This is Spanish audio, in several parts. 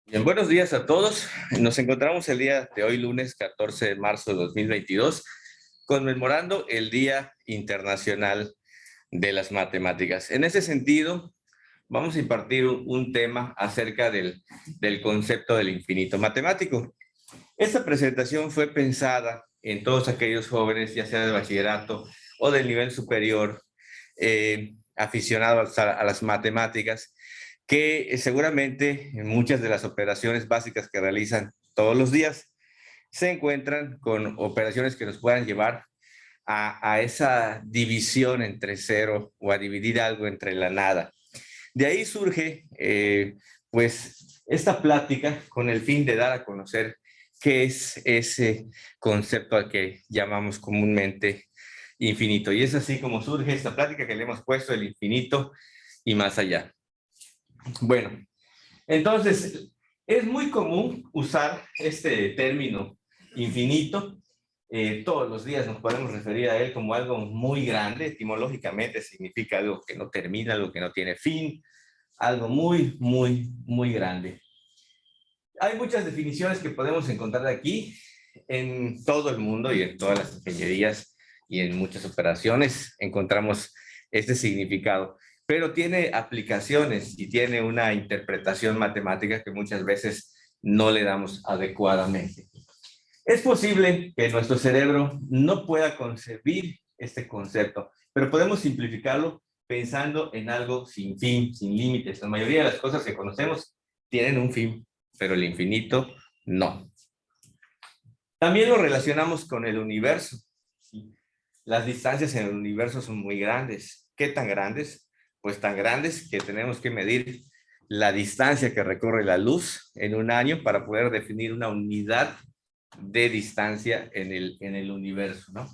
Bien, buenos días a todos. Nos encontramos el día de hoy, lunes 14 de marzo de 2022, conmemorando el Día Internacional de las Matemáticas. En ese sentido, vamos a impartir un tema acerca del concepto del infinito matemático. Esta presentación fue pensada en todos aquellos jóvenes, ya sea de bachillerato o del nivel superior, aficionados a las matemáticas, que seguramente en muchas de las operaciones básicas que realizan todos los días se encuentran con operaciones que nos puedan llevar a esa división entre cero o a dividir algo entre la nada. De ahí surge, pues, esta plática con el fin de dar a conocer qué es ese concepto al que llamamos comúnmente infinito. Y es así como surge esta plática que le hemos puesto el infinito y más allá. Bueno, entonces, es muy común usar este término infinito. Todos los días nos podemos referir a él como algo muy grande. Etimológicamente significa algo que no termina, algo que no tiene fin, algo muy, muy, muy grande. Hay muchas definiciones que podemos encontrar aquí en todo el mundo y en todas las ingenierías y en muchas operaciones encontramos este significado, pero tiene aplicaciones y tiene una interpretación matemática que muchas veces no le damos adecuadamente. Es posible que nuestro cerebro no pueda concebir este concepto, pero podemos simplificarlo pensando en algo sin fin, sin límites. La mayoría de las cosas que conocemos tienen un fin, pero el infinito no. También lo relacionamos con el universo. ¿Sí? Las distancias en el universo son muy grandes. ¿Qué tan grandes? Pues tan grandes que tenemos que medir la distancia que recorre la luz en un año para poder definir una unidad de distancia en el universo, ¿no?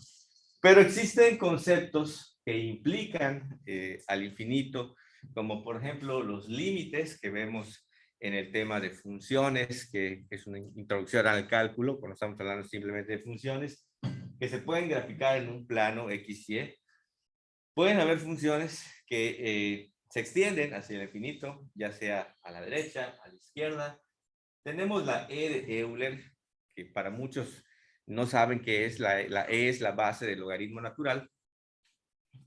Pero existen conceptos que implican al infinito, como por ejemplo los límites que vemos en el tema de funciones, que es una introducción al cálculo, cuando estamos hablando simplemente de funciones, que se pueden graficar en un plano X, Y. Pueden haber funciones que se extienden hacia el infinito, ya sea a la derecha, a la izquierda. Tenemos la E de Euler, que para muchos no saben qué es. La E es la base del logaritmo natural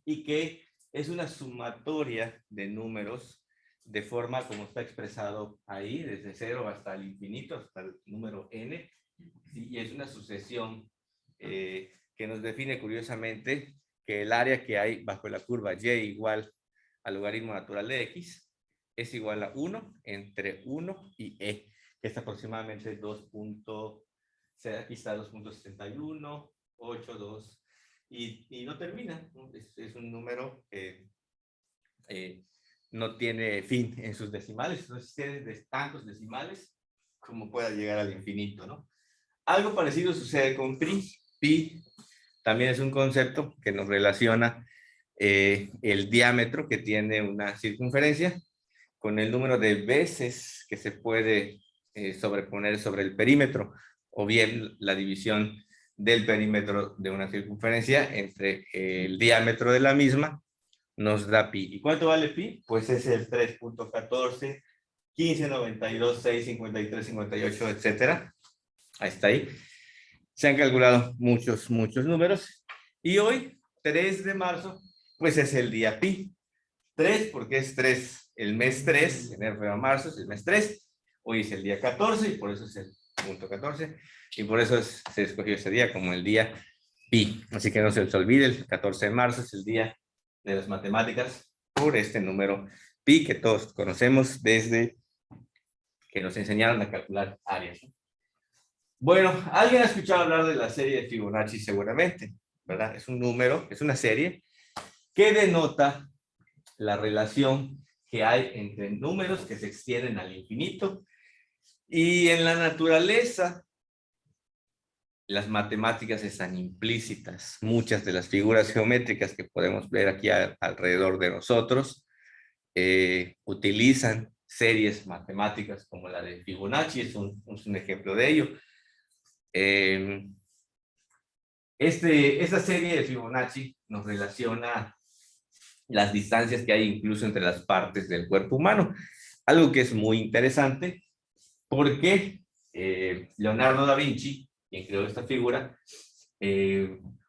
y que es una sumatoria de números de forma como está expresado ahí, desde cero hasta el infinito, hasta el número n, ¿sí? Y es una sucesión que nos define curiosamente que el área que hay bajo la curva y igual al logaritmo natural de x es igual a 1 entre 1 y e, que es aproximadamente 2. Aquí está 2.71, 8, 2, y no termina, ¿no? Es un número que no tiene fin en sus decimales, entonces tiene tantos decimales como pueda llegar al infinito, ¿no? Algo parecido sucede con pi. Pi también es un concepto que nos relaciona el diámetro que tiene una circunferencia con el número de veces que se puede sobreponer sobre el perímetro, o bien la división del perímetro de una circunferencia entre el diámetro de la misma nos da pi. ¿Y cuánto vale pi? Pues es el 3.14, 15, 92, 6, 53, 58, etcétera. Ahí está ahí. Se han calculado muchos, muchos números. Y hoy, 3 de marzo, pues es el día pi. 3 porque es 3, el mes 3, enero, febrero, marzo, es el mes 3. Hoy es el día 14 y por eso es el punto 14. Y por eso se escogió ese día como el día pi. Así que no se les olvide, el 14 de marzo es el día de las matemáticas por este número pi que todos conocemos desde que nos enseñaron a calcular áreas. Bueno, alguien ha escuchado hablar de la serie de Fibonacci seguramente, ¿verdad? Es un número, es una serie que denota la relación que hay entre números que se extienden al infinito, y en la naturaleza las matemáticas están implícitas. Muchas de las figuras geométricas que podemos ver aquí alrededor de nosotros utilizan series matemáticas como la de Fibonacci, es un ejemplo de ello. Esta serie de Fibonacci nos relaciona las distancias que hay incluso entre las partes del cuerpo humano. Algo que es muy interesante Porque Leonardo da Vinci, quien creó esta figura,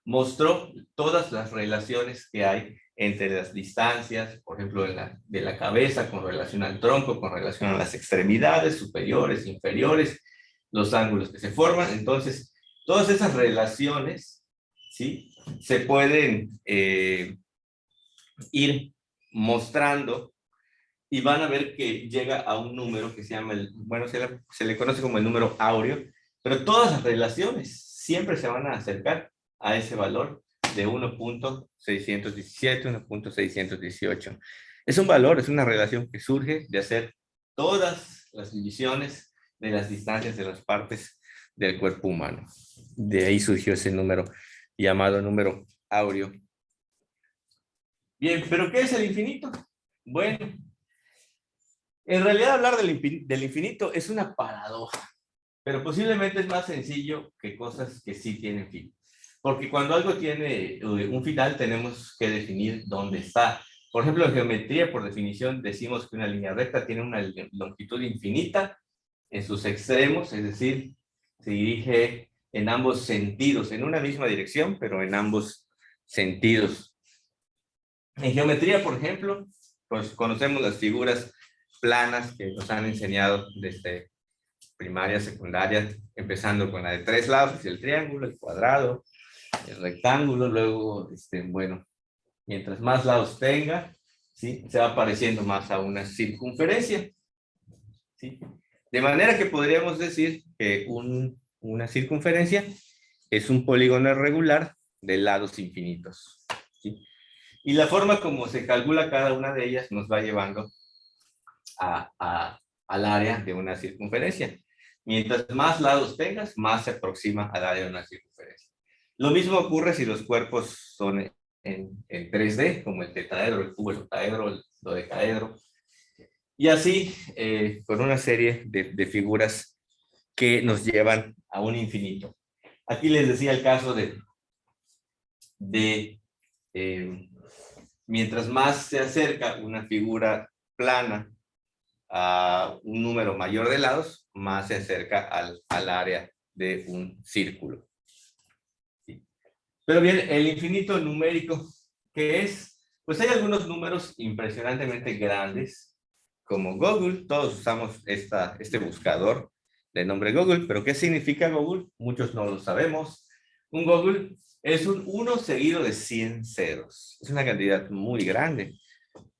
mostró todas las relaciones que hay entre las distancias, por ejemplo, de la cabeza con relación al tronco, con relación a las extremidades superiores, inferiores, los ángulos que se forman. Entonces, todas esas relaciones, ¿sí?, se pueden ir mostrando y van a ver que llega a un número que se llama, bueno, se le conoce como el número áureo, pero todas las relaciones siempre se van a acercar a ese valor de 1.617, 1.618. Es un valor, es una relación que surge de hacer todas las divisiones de las distancias de las partes del cuerpo humano. De ahí surgió ese número llamado número áureo. Bien, ¿pero qué es el infinito? Bueno, en realidad hablar del infinito es una paradoja, pero posiblemente es más sencillo que cosas que sí tienen fin. Porque cuando algo tiene un final tenemos que definir dónde está. Por ejemplo, en geometría, por definición, decimos que una línea recta tiene una longitud infinita en sus extremos, es decir, se dirige en ambos sentidos, en una misma dirección, pero en ambos sentidos. En geometría, por ejemplo, pues conocemos las figuras planas que nos han enseñado desde primaria, secundaria, empezando con la de 3 lados, el triángulo, el cuadrado, el rectángulo, luego, bueno, mientras más lados tenga, ¿sí?, se va pareciendo más a una circunferencia, ¿sí? De manera que podríamos decir que una circunferencia es un polígono regular de lados infinitos, ¿sí? Y la forma como se calcula cada una de ellas nos va llevando al área de una circunferencia. Mientras más lados tengas, más se aproxima al área de una circunferencia. Lo mismo ocurre si los cuerpos son en 3D, como el tetraedro, el cubo, el octaedro, el dodecaedro. Y así, con una serie de figuras que nos llevan a un infinito. Aquí les decía el caso mientras más se acerca una figura plana a un número mayor de lados, más se acerca al área de un círculo. ¿Sí? Pero bien, el infinito numérico, ¿qué es? Pues hay algunos números impresionantemente grandes, como Google. Todos usamos este buscador de nombre Google, pero ¿qué significa Google? Muchos no lo sabemos. Un Google es un 1 seguido de 100 ceros. Es una cantidad muy grande,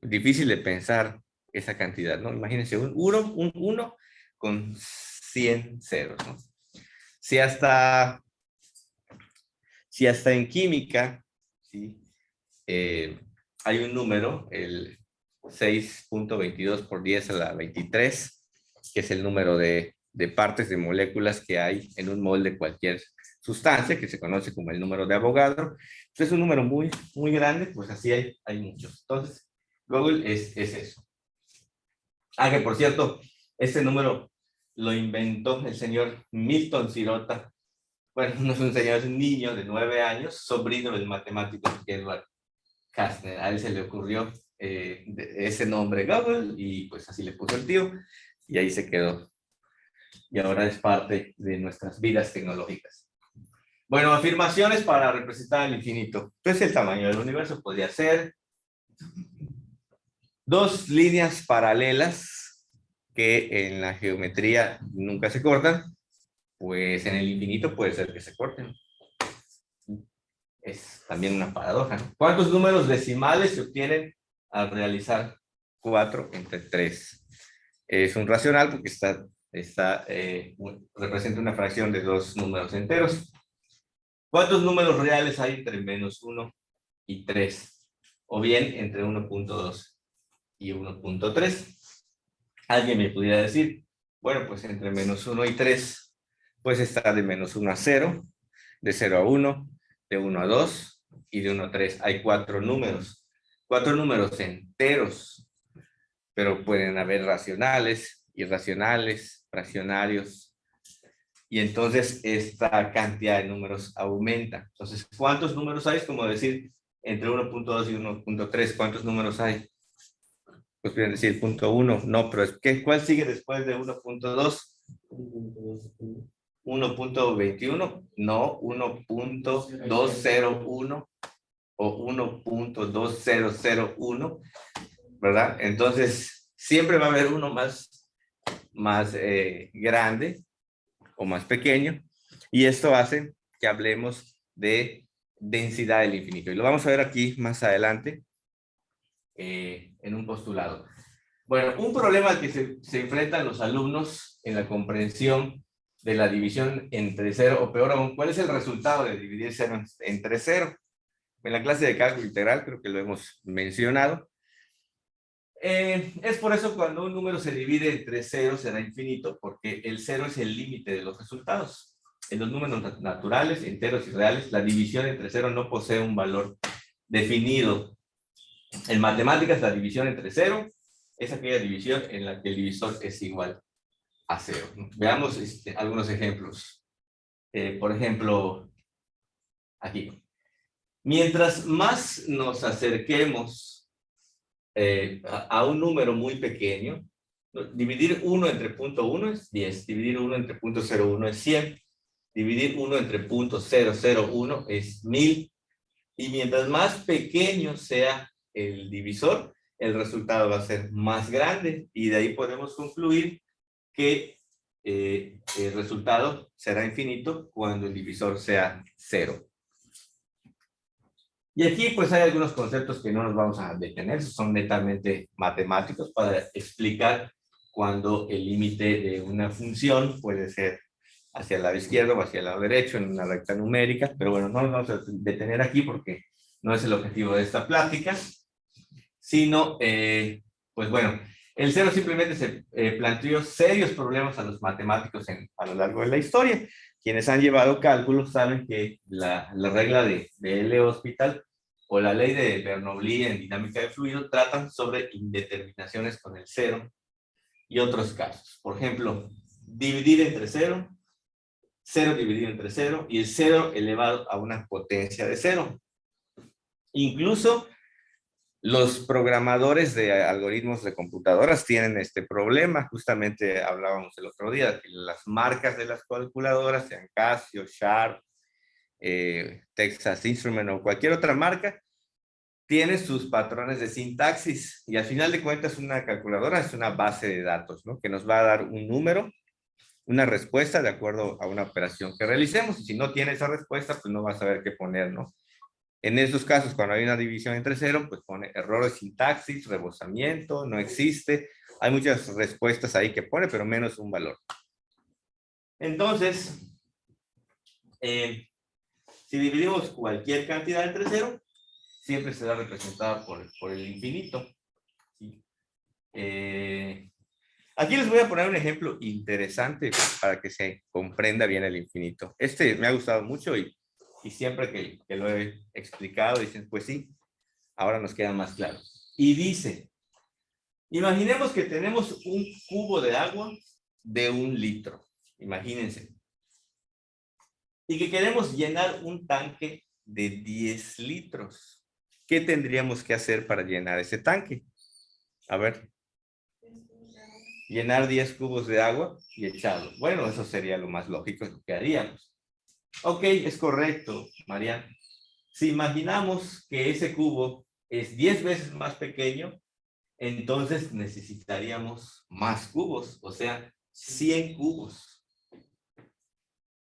difícil de pensar esa cantidad, ¿no? Imagínense un 1 con 100 ceros, ¿no? Si hasta en química, ¿sí?, hay un número, el 6.22 por 10 a la 23, que es el número de partes de moléculas que hay en un mol de cualquier sustancia, que se conoce como el número de Avogadro. Es un número muy, muy grande, pues así hay muchos. Entonces, Google es eso. Que por cierto, este número lo inventó el señor Milton Sirota. Bueno, no es un señor, es un niño de 9 años, sobrino del matemático Edward Kastner. A él se le ocurrió ese nombre Google y pues así le puso el tío y ahí se quedó. Y ahora es parte de nuestras vidas tecnológicas. Bueno, afirmaciones para representar el infinito. Entonces el tamaño del universo podría ser 2 líneas paralelas que en la geometría nunca se cortan, pues en el infinito puede ser que se corten. Es también una paradoja, ¿no? ¿Cuántos números decimales se obtienen al realizar 4 entre 3? Es un racional porque representa una fracción de 2 números enteros. ¿Cuántos números reales hay entre -1 y 3? O bien entre 1.2 y 1.3. Alguien me pudiera decir, bueno, pues entre -1 y 3, pues está de -1 a 0, de 0 a 1, de 1 a 2 y de 1 a 3. Hay 4 números enteros, pero pueden haber racionales, irracionales, fraccionarios, y entonces esta cantidad de números aumenta. Entonces, ¿cuántos números hay? Es como decir, entre 1.2 y 1.3, ¿cuántos números hay? Pues pueden decir 0.1, no, pero ¿cuál sigue después de 1.2? 1.21, no, 1.201 o 1.2001, ¿verdad? Entonces, siempre va a haber uno más grande o más pequeño, y esto hace que hablemos de densidad del infinito. Y lo vamos a ver aquí más adelante en un postulado. Bueno, un problema al que se enfrentan los alumnos en la comprensión de la división entre cero, o peor aún, ¿cuál es el resultado de dividir cero entre cero? En la clase de cálculo integral creo que lo hemos mencionado. Es por eso cuando un número se divide entre cero será infinito, porque el cero es el límite de los resultados. En los números naturales, enteros y reales, la división entre cero no posee un valor definido. En matemáticas, la división entre cero es aquella división en la que el divisor es igual a cero. Veamos algunos ejemplos. Por ejemplo, aquí. Mientras más nos acerquemos a un número muy pequeño, dividir 1 entre punto 1 es 10, dividir 1 entre punto 0,1 es 100, dividir 1 entre punto 001 es 1000, y mientras más pequeño sea el divisor, el resultado va a ser más grande, y de ahí podemos concluir que el resultado será infinito cuando el divisor sea 0. Y aquí pues hay algunos conceptos que no nos vamos a detener, son netamente matemáticos para explicar cuando el límite de una función puede ser hacia el lado izquierdo o hacia el lado derecho en una recta numérica, pero bueno, no nos vamos a detener aquí porque no es el objetivo de esta plática, sino, pues bueno, el cero simplemente se planteó serios problemas a los matemáticos a lo largo de la historia. Quienes han llevado cálculos saben que la regla de L'Hospital o la ley de Bernoulli en dinámica de fluido tratan sobre indeterminaciones con el cero y otros casos. Por ejemplo, dividir entre cero, cero dividido entre cero y el cero elevado a una potencia de cero. Incluso los programadores de algoritmos de computadoras tienen este problema. Justamente hablábamos el otro día que las marcas de las calculadoras, sean Casio, Sharp, Texas Instruments o cualquier otra marca, tiene sus patrones de sintaxis, y al final de cuentas una calculadora es una base de datos, ¿no? Que nos va a dar un número, una respuesta de acuerdo a una operación que realicemos, y si no tiene esa respuesta, pues no va a saber qué poner, ¿no? En esos casos, cuando hay una división entre cero, pues pone error de sintaxis, rebosamiento, no existe. Hay muchas respuestas ahí que pone, pero menos un valor. Entonces, si dividimos cualquier cantidad entre cero, siempre será representada por el infinito. ¿Sí? Aquí les voy a poner un ejemplo interesante para que se comprenda bien el infinito. Este me ha gustado mucho y siempre que lo he explicado dicen, pues sí, ahora nos queda más claro. Y dice, imaginemos que tenemos un cubo de agua de 1 litro. Imagínense. Y que queremos llenar un tanque de 10 litros. ¿Qué tendríamos que hacer para llenar ese tanque? A ver. Llenar 10 cubos de agua y echarlo. Bueno, eso sería lo más lógico, es lo que haríamos. Ok, es correcto, Mariana. Si imaginamos que ese cubo es 10 veces más pequeño, entonces necesitaríamos más cubos, o sea, 100 cubos.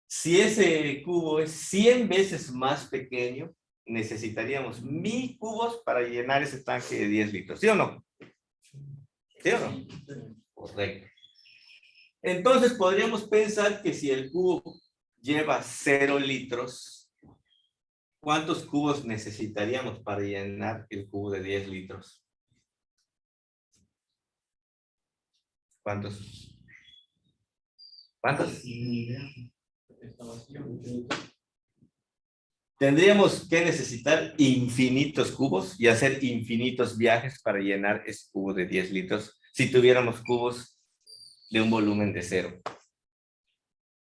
Si ese cubo es 100 veces más pequeño, necesitaríamos 1000 cubos para llenar ese tanque de 10 litros, ¿sí o no? ¿Sí o no? Correcto. Entonces podríamos pensar que si el cubo lleva 0 litros, ¿cuántos cubos necesitaríamos para llenar el cubo de 10 litros? ¿Cuántos? ¿Cuántos? Tendríamos que necesitar infinitos cubos y hacer infinitos viajes para llenar ese cubo de 10 litros si tuviéramos cubos de un volumen de 0.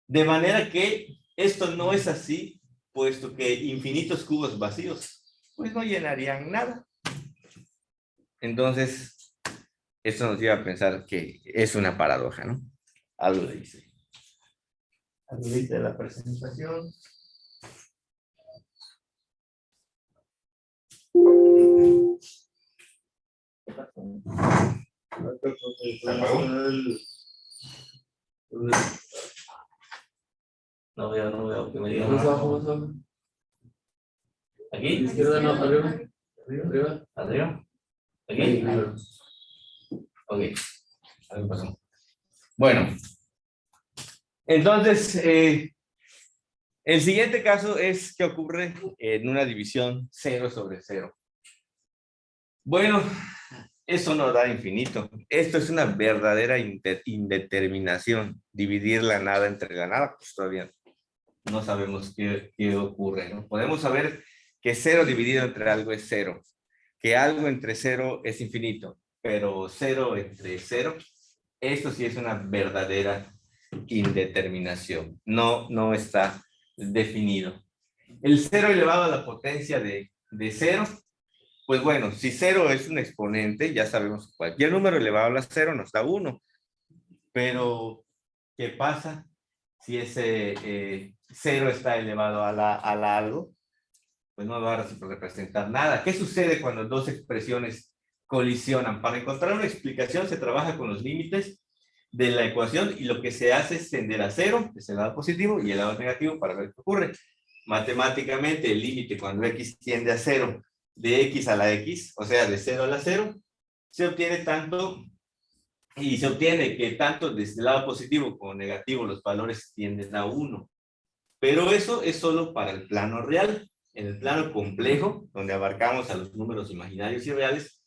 De manera que esto no es así, puesto que infinitos cubos vacíos pues no llenarían nada. Entonces, esto nos lleva a pensar que es una paradoja, ¿no? Algo dice. Arribita de la presentación. No veo que me diga. Aquí, izquierda, no, arriba. Arriba. Aquí. Ok. Algo pasó. Bueno. Entonces, el siguiente caso es que ocurre en una división 0 sobre 0. Bueno, eso no da infinito. Esto es una verdadera indeterminación. Dividir la nada entre la nada, pues todavía no sabemos qué ocurre, ¿no? Podemos saber que 0 dividido entre algo es 0, que algo entre 0 es infinito, pero 0 entre 0, esto sí es una verdadera indeterminación. No está definido. El 0 elevado a la potencia de 0, pues bueno, si 0 es un exponente, ya sabemos que cualquier número elevado a la 0 nos da 1. Pero, ¿qué pasa si ese 0 está elevado a la algo? Pues no va a representar nada. ¿Qué sucede cuando dos expresiones colisionan? Para encontrar una explicación se trabaja con los límites de la ecuación y lo que se hace es tender a 0, que es el lado positivo, y el lado negativo para ver qué ocurre. Matemáticamente, el límite cuando x tiende a 0 de x a la x, o sea, de 0 a la 0, se obtiene tanto, y se obtiene que tanto desde el lado positivo como negativo los valores tienden a 1. Pero eso es solo para el plano real. En el plano complejo, donde abarcamos a los números imaginarios y reales,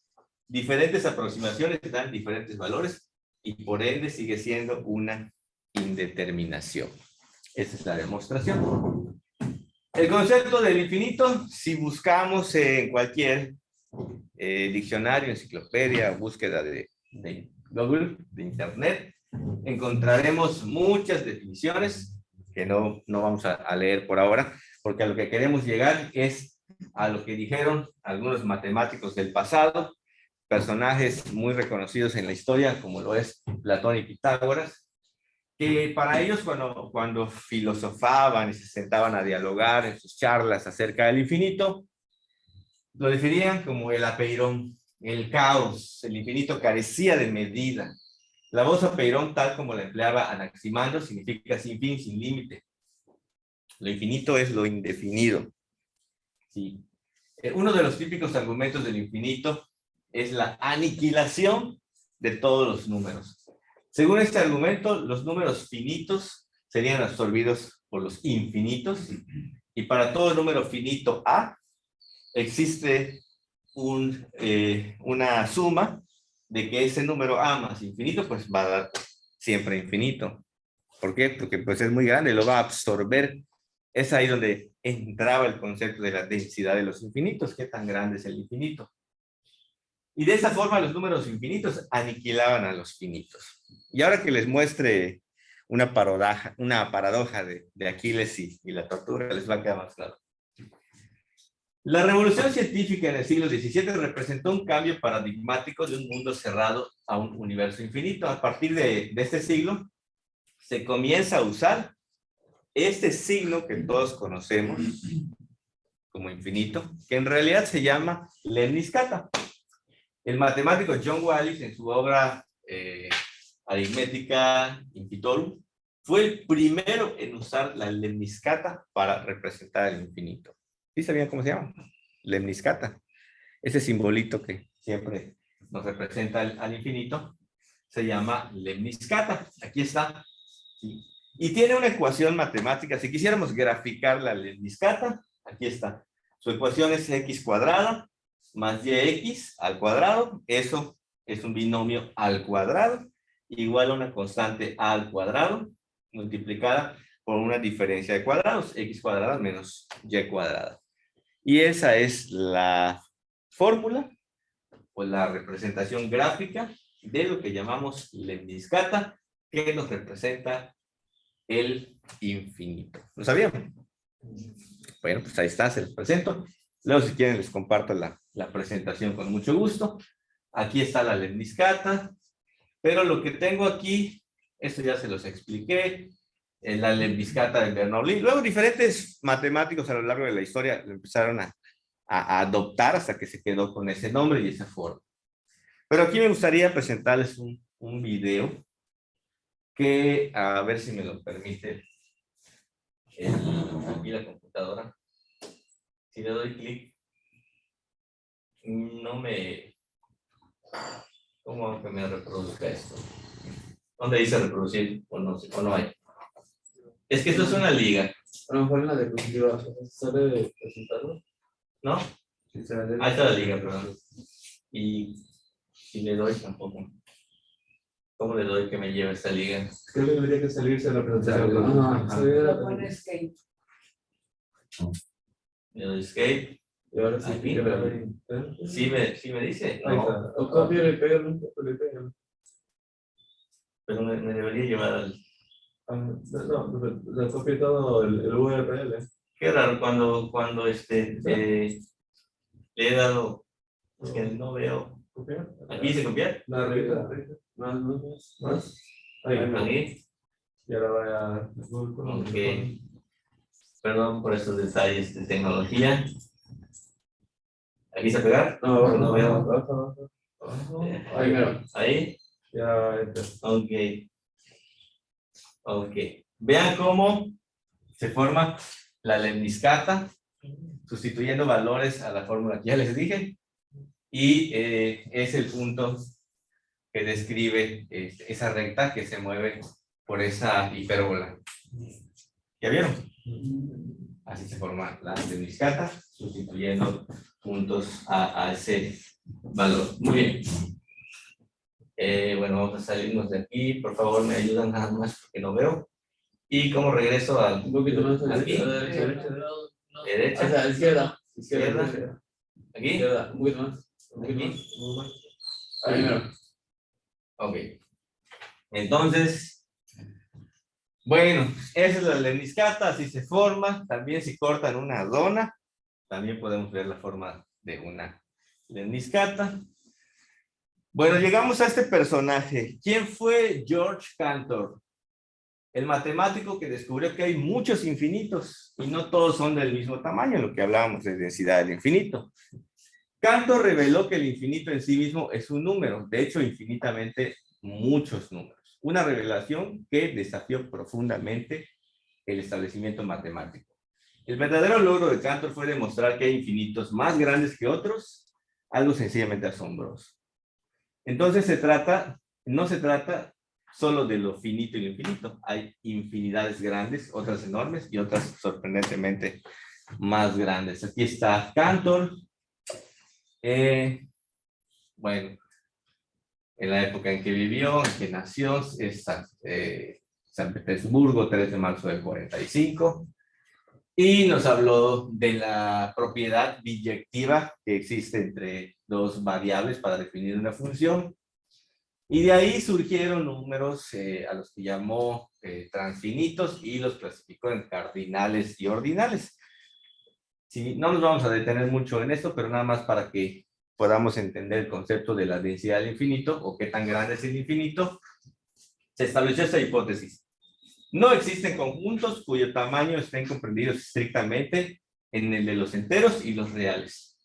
diferentes aproximaciones dan diferentes valores y por ende sigue siendo una indeterminación. Esa es la demostración. El concepto del infinito, si buscamos en cualquier diccionario, enciclopedia, búsqueda de Google, de Internet, encontraremos muchas definiciones que no vamos a leer por ahora, porque a lo que queremos llegar es a lo que dijeron algunos matemáticos del pasado, personajes muy reconocidos en la historia, como lo es Platón y Pitágoras, que para ellos cuando filosofaban y se sentaban a dialogar en sus charlas acerca del infinito, lo definían como el apeirón, el caos. El infinito carecía de medida. La voz apeirón, tal como la empleaba Anaximandro, significa sin fin, sin límite. Lo infinito es lo indefinido. Sí. Uno de los típicos argumentos del infinito es la aniquilación de todos los números. Según este argumento, los números finitos serían absorbidos por los infinitos, y para todo número finito A existe una suma de que ese número A más infinito pues va a dar siempre infinito. ¿Por qué? Porque pues es muy grande, lo va a absorber. Es ahí donde entraba el concepto de la densidad de los infinitos. ¿Qué tan grande es el infinito? Y de esa forma los números infinitos aniquilaban a los finitos. Y ahora que les muestre una paradoja de Aquiles y la tortura, les va a quedar más claro. La revolución científica en el siglo XVII representó un cambio paradigmático de un mundo cerrado a un universo infinito. A partir de este siglo, se comienza a usar este signo que todos conocemos como infinito, que en realidad se llama lemniscata. El matemático John Wallis, en su obra Aritmética Infitorum, fue el primero en usar la lemniscata para representar el infinito. ¿Sí sabían cómo se llama? Lemniscata. Ese simbolito que siempre nos representa al infinito se llama lemniscata. Aquí está. ¿Sí? Y tiene una ecuación matemática. Si quisiéramos graficar la lemniscata, aquí está. Su ecuación es x cuadrada más yx al cuadrado. Eso es un binomio al cuadrado, igual a una constante a al cuadrado multiplicada por una diferencia de cuadrados, x cuadrada menos y cuadrada. Y esa es la fórmula o la representación gráfica de lo que llamamos lemniscata, que nos representa el infinito. ¿Lo sabían? Bueno, pues ahí está, se los presento. Luego, si quieren, les comparto la presentación con mucho gusto. Aquí está la lemniscata, pero lo que tengo aquí, esto ya se los expliqué, la lemniscata de Bernoulli. Luego diferentes matemáticos a lo largo de la historia lo empezaron a adoptar hasta que se quedó con ese nombre y esa forma. Pero aquí me gustaría presentarles un video que, a ver si me lo permite aquí la computadora. Si le doy clic, no me... ¿Cómo hago que me reproduzca esto? ¿Dónde dice reproducir? O no hay. Es que esto es una liga. A lo mejor en la diapositiva sale de presentarlo. ¿No? Sí, sale de- Ahí está la liga, perdón. Y si le doy tampoco. ¿Cómo le doy que me lleve esta liga? Creo que debería que salirse la presentación. Ajá, salir de la Lo pone escape. Le doy escape. Y ahora sí, Aquí. pícale ahí. Sí me dice. Ahí No, está. O copia y pégale un poco, le pégale. pero me debería llevar al... Ah, no, le copia todo el URL. Qué raro cuando le he dado... Es que no veo. ¿Copiar? Aquí dice copiar. No, arriba. Más. Ahí. Aquí. Y ahora va a Google Chrome. Ok. Perdón por esos detalles de tecnología. ¿Aquí se pegar? No, abajo, No veo. abajo. Ahí, mira. Ahí. Ya, está. Ok. Ok. Vean cómo se forma la lemniscata, sustituyendo valores a la fórmula que ya les dije. Y es el punto que describe esa recta que se mueve por esa hipérbola. ¿Ya vieron? Así se forma la lemniscata, sustituyendo puntos a ese valor. Muy bien. Bueno, vamos a salirnos de aquí. Por favor, me ayudan nada más porque no veo. Y como regreso al... Un poquito más aquí. derecha. Derecha. O sea, izquierda. Izquierda. Aquí. Izquierda. Un poquito más. Aquí. Ahí, mira. Ok. Entonces, bueno, esa es la lemniscata, así se forma. También si cortan una dona, también podemos ver la forma de una lemniscata. Bueno, llegamos a este personaje. ¿Quién fue George Cantor? El matemático que descubrió que hay muchos infinitos y no todos son del mismo tamaño, lo que hablábamos de densidad del infinito. Cantor reveló que el infinito en sí mismo es un número, de hecho infinitamente muchos números. Una revelación que desafió profundamente el establecimiento matemático. El verdadero logro de Cantor fue demostrar que hay infinitos más grandes que otros, algo sencillamente asombroso. Entonces no se trata solo de lo finito y lo infinito. Hay infinidades grandes, otras enormes y otras sorprendentemente más grandes. Aquí está Cantor. Bueno, en la época en que vivió, en que nació, es San Petersburgo, 3 de marzo del 45. Y nos habló de la propiedad biyectiva que existe entre dos variables para definir una función. Y de ahí surgieron números a los que llamó transfinitos y los clasificó en cardinales y ordinales. Sí, no nos vamos a detener mucho en esto, pero nada más para que podamos entender el concepto de la densidad del infinito o qué tan grande es el infinito, se estableció esta hipótesis. No existen conjuntos cuyo tamaño estén comprendidos estrictamente en el de los enteros y los reales.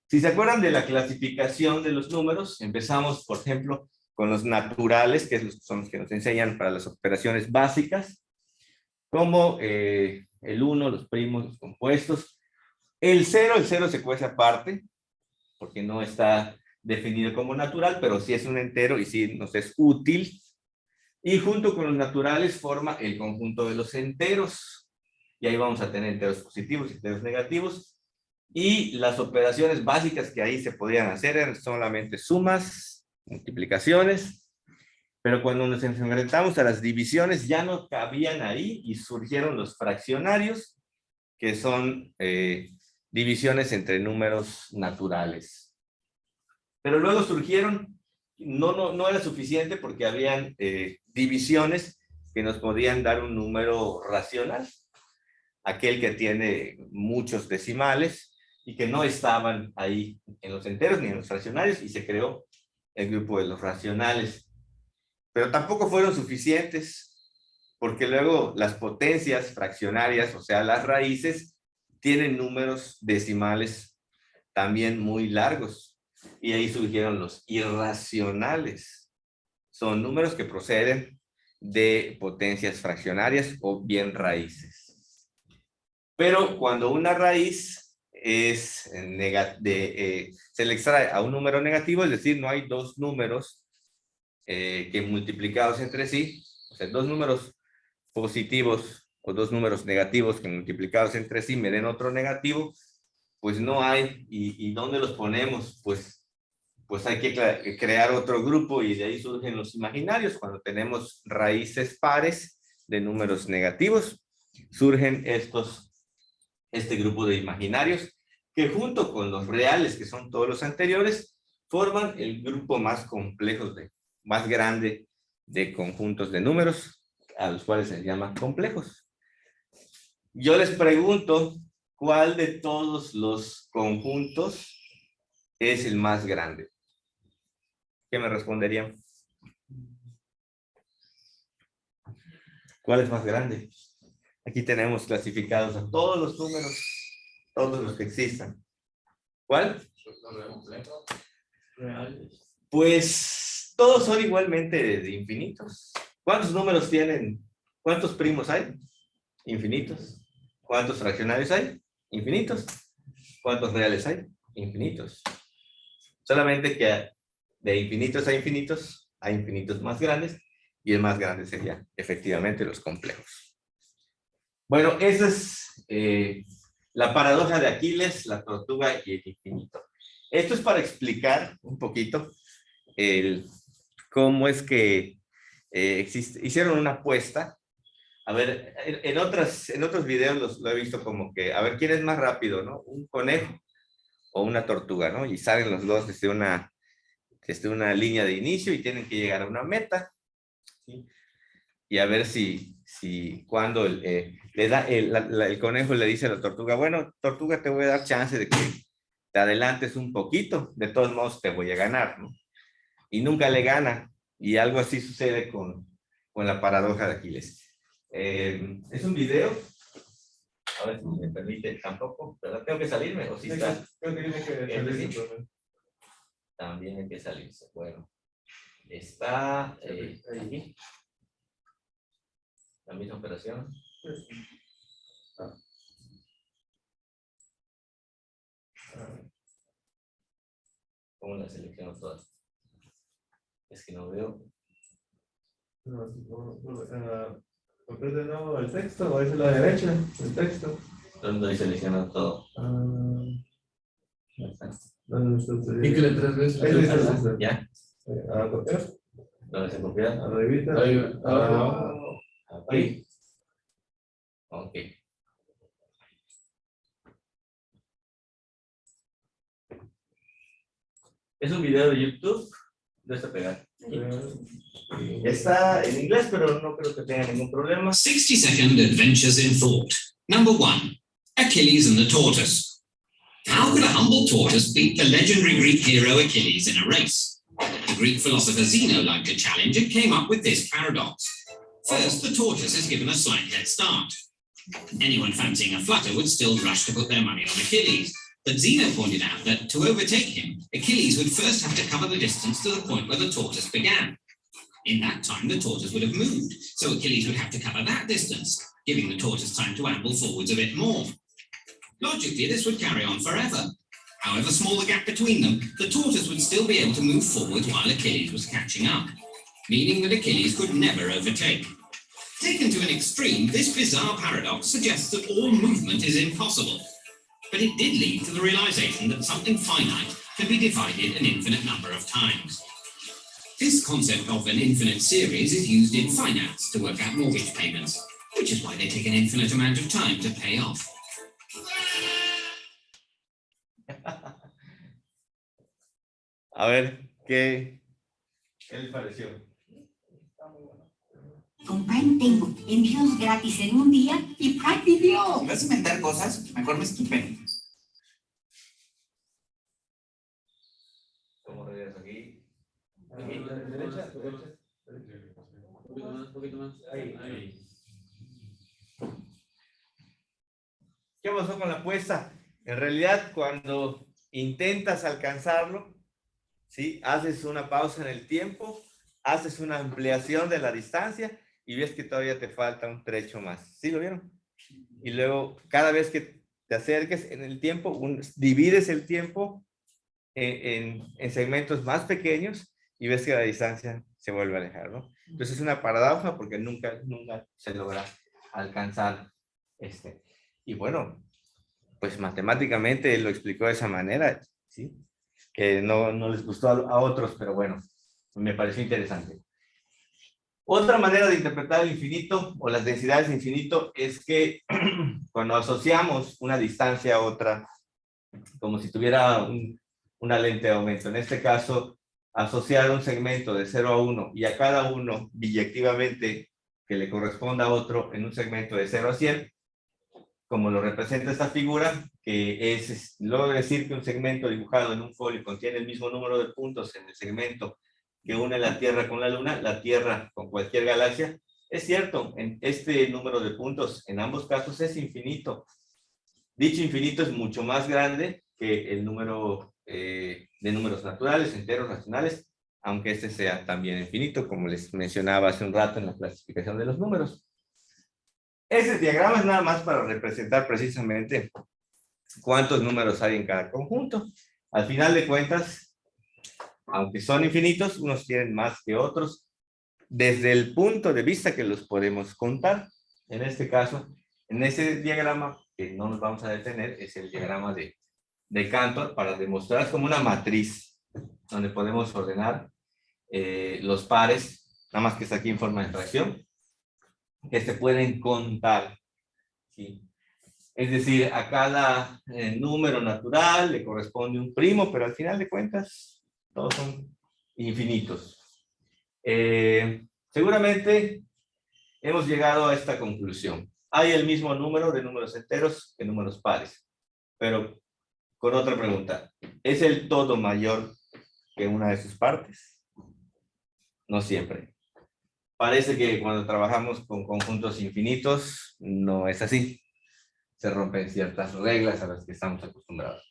Si se acuerdan de la clasificación de los números, empezamos, por ejemplo, con los naturales, que son los que nos enseñan para las operaciones básicas, como el 1, los primos, los compuestos. El 0 se cuece aparte, porque no está definido como natural, pero sí es un entero y sí nos es útil. Y junto con los naturales forma el conjunto de los enteros. Y ahí vamos a tener enteros positivos y enteros negativos. Y las operaciones básicas que ahí se podían hacer eran solamente sumas, multiplicaciones. Pero cuando nos enfrentamos a las divisiones ya no cabían ahí y surgieron los fraccionarios, que son divisiones entre números naturales. Pero luego surgieron, no era suficiente porque habían divisiones que nos podían dar un número racional, aquel que tiene muchos decimales y que no estaban ahí en los enteros ni en los fraccionarios, y se creó el grupo de los racionales. Pero tampoco fueron suficientes, porque luego las potencias fraccionarias, o sea, las raíces, tienen números decimales también muy largos. Y ahí surgieron los irracionales. Son números que proceden de potencias fraccionarias o bien raíces. Pero cuando una raíz se le extrae a un número negativo, es decir, no hay dos números que multiplicados entre sí, o sea, dos números positivos o dos números negativos que multiplicados entre sí me den otro negativo, pues no hay. ¿Y dónde los ponemos? Pues hay que crear otro grupo y de ahí surgen los imaginarios. Cuando tenemos raíces pares de números negativos, surgen este grupo de imaginarios que junto con los reales, que son todos los anteriores, forman el grupo más complejo, más grande de conjuntos de números, a los cuales se llama complejos. Yo les pregunto, ¿cuál de todos los conjuntos es el más grande? ¿Qué me responderían? ¿Cuál es más grande? Aquí tenemos clasificados a todos los números, todos los que existan. ¿Cuál? Pues todos son igualmente de infinitos. ¿Cuántos números tienen? ¿Cuántos primos hay? Infinitos. ¿Cuántos fraccionarios hay? Infinitos. ¿Cuántos reales hay? Infinitos. Solamente que de infinitos a infinitos hay infinitos más grandes y el más grande sería efectivamente los complejos. Bueno, esa es la paradoja de Aquiles, la tortuga y el infinito. Esto es para explicar un poquito cómo es que hicieron una apuesta. A ver, en otros videos lo he visto como que, a ver, ¿quién es más rápido, no? Un conejo o una tortuga, ¿no? Y salen los dos desde una línea de inicio y tienen que llegar a una meta, ¿sí? Y a ver cuando el conejo le dice a la tortuga, bueno, tortuga, te voy a dar chance de que te adelantes un poquito, de todos modos te voy a ganar, ¿no? Y nunca le gana, y algo así sucede con la paradoja de Aquiles. Es un video, a ver si me permite tampoco, ¿verdad? Tengo que salirme, o si está. Creo que tiene que salirse. También hay que salirse, bueno. Está ahí. La misma operación. ¿Cómo la selecciono todas? Es que no veo. ¿Complete de nuevo el texto o es la derecha? El texto. ¿Dónde estoy seleccionando todo? Píquele 3 veces. Ahí está. ¿Ya? Ahora copiar. ¿Dónde se copia? Arribita. Ahí, Abajo. Aquí. Ok. Es un video de YouTube. ¿Dónde está pegado? Está en inglés, pero no creo que tenga ningún problema. 60-second adventures in thought. Number 1, Achilles and the tortoise. How could a humble tortoise beat the legendary Greek hero Achilles in a race? The Greek philosopher Zeno liked a challenge and came up with this paradox. First, the tortoise is given a slight head start. Anyone fancying a flutter would still rush to put their money on Achilles. But Zeno pointed out that to overtake him, Achilles would first have to cover the distance to the point where the tortoise began. In that time, the tortoise would have moved, so Achilles would have to cover that distance, giving the tortoise time to amble forwards a bit more. Logically, this would carry on forever. However small the gap between them, the tortoise would still be able to move forwards while Achilles was catching up, meaning that Achilles could never overtake. Taken to an extreme, this bizarre paradox suggests that all movement is impossible. But it did lead to the realization that something finite can be divided an infinite number of times. This concept of an infinite series is used in finance to work out mortgage payments, which is why they take an infinite amount of time to pay off. A ver, ¿qué les pareció? Con Prime tengo envíos gratis en un día y Prime Video. Si vas a inventar cosas, mejor me estupendo. ¿Cómo regreso aquí? Derecha. Un poquito más. Ahí. Ahí. ¿Qué pasó con la apuesta? En realidad, cuando intentas alcanzarlo, ¿sí? Haces una pausa en el tiempo, haces una ampliación de la distancia y ves que todavía te falta un trecho más. ¿Sí lo vieron? Y luego, cada vez que te acerques en el tiempo, divides el tiempo en segmentos más pequeños y ves que la distancia se vuelve a alejar, ¿no? Entonces es una paradoja porque nunca se logra alcanzar este. Y bueno, pues matemáticamente lo explicó de esa manera, ¿sí? Que no les gustó a otros, pero bueno, me pareció interesante. Otra manera de interpretar el infinito o las densidades de infinito es que cuando asociamos una distancia a otra, como si tuviera una lente de aumento, en este caso, asociar un segmento de 0 a 1 y a cada uno biyectivamente que le corresponda a otro en un segmento de 0 a 100, como lo representa esta figura, que es luego de decir que un segmento dibujado en un folio contiene el mismo número de puntos en el segmento que une la Tierra con la Luna, la Tierra con cualquier galaxia. Es cierto, en este número de puntos en ambos casos es infinito. Dicho infinito es mucho más grande que el número de números naturales, enteros, racionales, aunque este sea también infinito, como les mencionaba hace un rato en la clasificación de los números. Ese diagrama es nada más para representar precisamente cuántos números hay en cada conjunto. Al final de cuentas, aunque son infinitos, unos tienen más que otros, desde el punto de vista que los podemos contar. En este caso, en ese diagrama, que no nos vamos a detener, es el diagrama de Cantor, para demostrar como una matriz, donde podemos ordenar los pares, nada más que está aquí en forma de fracción, que se pueden contar, ¿sí? Es decir, a cada número natural le corresponde un primo, pero al final de cuentas todos son infinitos. Seguramente hemos llegado a esta conclusión. Hay el mismo número de números enteros que números pares, pero con otra pregunta. ¿Es el todo mayor que una de sus partes? No siempre. Parece que cuando trabajamos con conjuntos infinitos no es así. Se rompen ciertas reglas a las que estamos acostumbrados.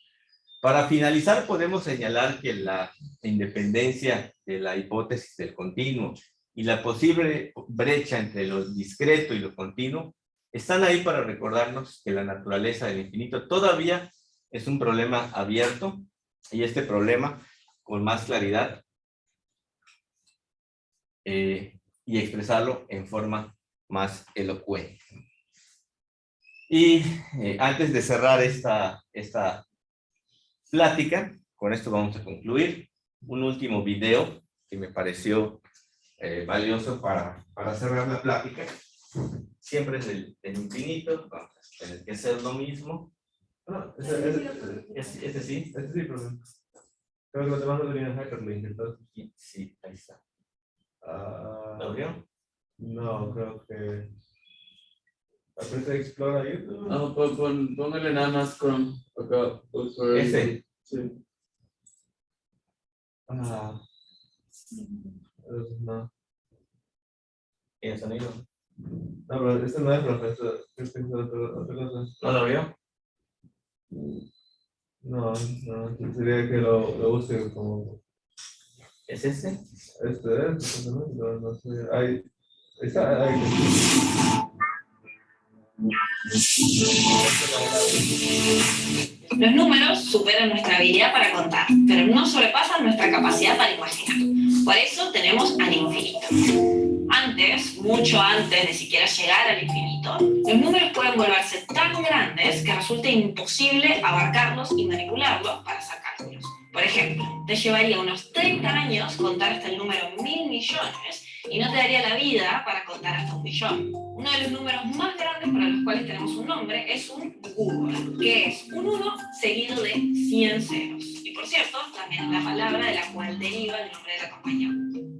Para finalizar, podemos señalar que la independencia de la hipótesis del continuo y la posible brecha entre lo discreto y lo continuo están ahí para recordarnos que la naturaleza del infinito todavía es un problema abierto, y este problema, con más claridad, y expresarlo en forma más elocuente. Y antes de cerrar esta plática, con esto vamos a concluir. Un último video que me pareció valioso para cerrar la plática. Siempre es el infinito, vamos a tener que hacer lo mismo. No, Este sí. este sí, pero creo que los demás no tenían hyperlink, entonces. Sí, ahí está. ¿Lo ¿Lo abrió? No, creo que. Aprieta Explora YouTube. No, póngale nada más con acá. Ese. Sí. No. ¿Tiene sonido? No, pero este no es profesor. Este es otra cosa. ¿No lo abrió? No, sería que lo use como. ¿Es ese? Este es, no sé. Ahí está, ahí. Los números superan nuestra habilidad para contar, pero no sobrepasan nuestra capacidad para imaginar. Por eso tenemos al infinito. Antes, mucho antes de siquiera llegar al infinito, los números pueden volverse tan grandes que resulte imposible abarcarlos y manipularlos para hacer cálculos. Por ejemplo, te llevaría unos 30 años contar hasta el número 1000 millones y no te daría la vida para contar hasta 1 millón. Uno de los números más grandes para los cuales tenemos un nombre es un Google, que es un 1 seguido de 100 ceros. Y por cierto, también es la palabra de la cual deriva el nombre de la compañía.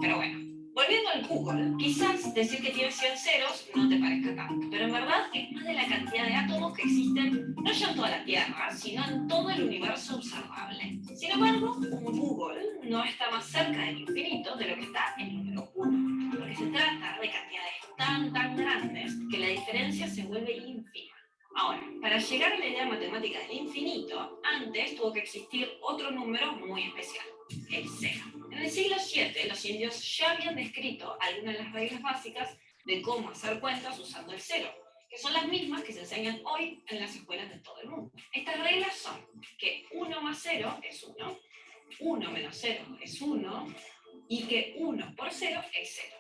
Pero bueno, volviendo al Google, quizás decir que tiene 100 ceros no te parezca tanto, pero en verdad es más de la cantidad de átomos que existen no ya en toda la Tierra, sino en todo el universo observable. Sin embargo, un Google no está más cerca del infinito de lo que está el número 1, porque se trata de cantidades tan grandes que la diferencia se vuelve ínfima. Ahora, para llegar a la idea matemática del infinito, antes tuvo que existir otro número muy especial, el cero. En el siglo VII, los indios ya habían descrito algunas de las reglas básicas de cómo hacer cuentas usando el cero, que son las mismas que se enseñan hoy en las escuelas de todo el mundo. Estas reglas son que 1 más 0 es 1, 1 menos 0 es 1, y que 1 por 0 es 0.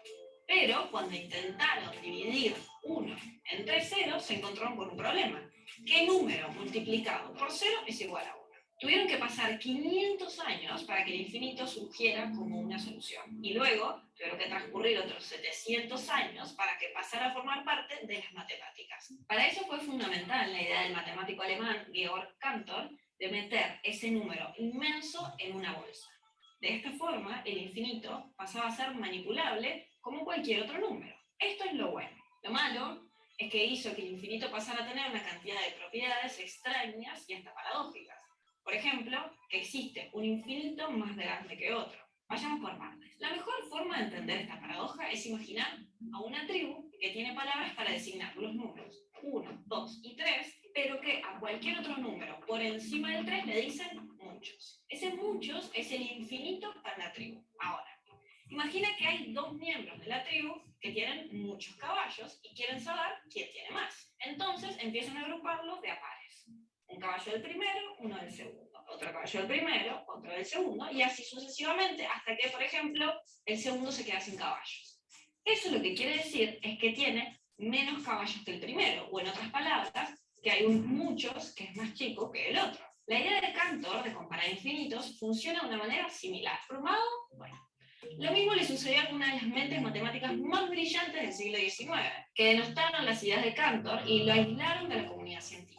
Pero cuando intentaron dividir 1 entre 0, se encontraron con un problema. ¿Qué número multiplicado por 0 es igual a 1? Tuvieron que pasar 500 años para que el infinito surgiera como una solución. Y luego tuvieron que transcurrir otros 700 años para que pasara a formar parte de las matemáticas. Para eso fue fundamental la idea del matemático alemán Georg Cantor de meter ese número inmenso en una bolsa. De esta forma, el infinito pasaba a ser manipulable como cualquier otro número. Esto es lo bueno. Lo malo es que hizo que el infinito pasara a tener una cantidad de propiedades extrañas y hasta paradójicas. Por ejemplo, que existe un infinito más grande que otro. Vayamos por partes. La mejor forma de entender esta paradoja es imaginar a una tribu que tiene palabras para designar los números 1, 2 y 3, pero que a cualquier otro número por encima del 3 le dicen muchos. Ese muchos es el infinito para la tribu. Ahora, imagina que hay dos miembros de la tribu que tienen muchos caballos y quieren saber quién tiene más. Entonces empiezan a agruparlos de a pares. Un caballo del primero, uno del segundo. Otro caballo del primero, otro del segundo, y así sucesivamente, hasta que, por ejemplo, el segundo se queda sin caballos. Eso lo que quiere decir es que tiene menos caballos que el primero, o en otras palabras, que hay un muchos que es más chico que el otro. La idea de Cantor de comparar infinitos funciona de una manera similar. ¿Formado? Bueno. Lo mismo le sucedió a una de las mentes matemáticas más brillantes del siglo XIX, que denostaron las ideas de Cantor y lo aislaron de la comunidad científica.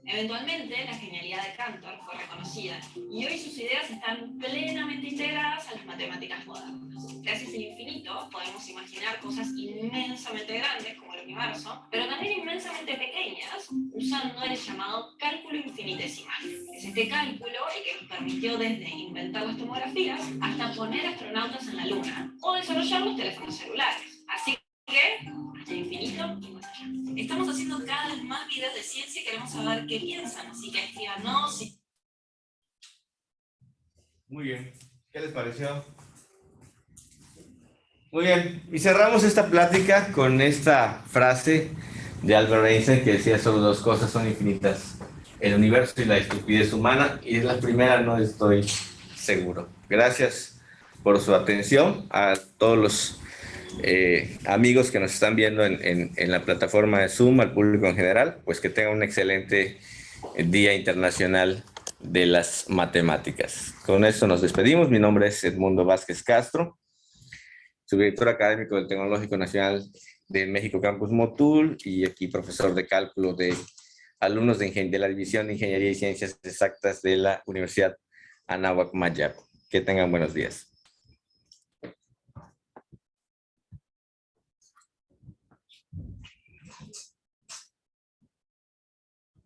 Eventualmente, la genialidad de Cantor fue reconocida y hoy sus ideas están plenamente integradas a las matemáticas modernas. Gracias al infinito podemos imaginar cosas inmensamente grandes como el universo, pero también inmensamente pequeñas usando el llamado cálculo infinitesimal. Es este cálculo el que nos permitió desde inventar las tomografías hasta poner astronautas en la Luna o desarrollar los teléfonos celulares. Así que, hasta el infinito y más allá. Estamos haciendo cada vez más videos de ciencia y queremos saber qué piensan, así que escríbanos. Muy bien. ¿Qué les pareció? Muy bien. Y cerramos esta plática con esta frase de Albert Einstein que decía: solo dos cosas son infinitas, el universo y la estupidez humana. Y es la primera, no estoy seguro. Gracias por su atención a todos los amigos que nos están viendo en la plataforma de Zoom, al público en general. Pues que tengan un excelente Día Internacional de las Matemáticas. Con esto nos despedimos. Mi nombre es Edmundo Vázquez Castro, subdirector académico del Tecnológico Nacional de México Campus Motul y aquí profesor de cálculo de alumnos de la División de Ingeniería y Ciencias Exactas de la Universidad Anáhuac Mayap. Que tengan buenos días.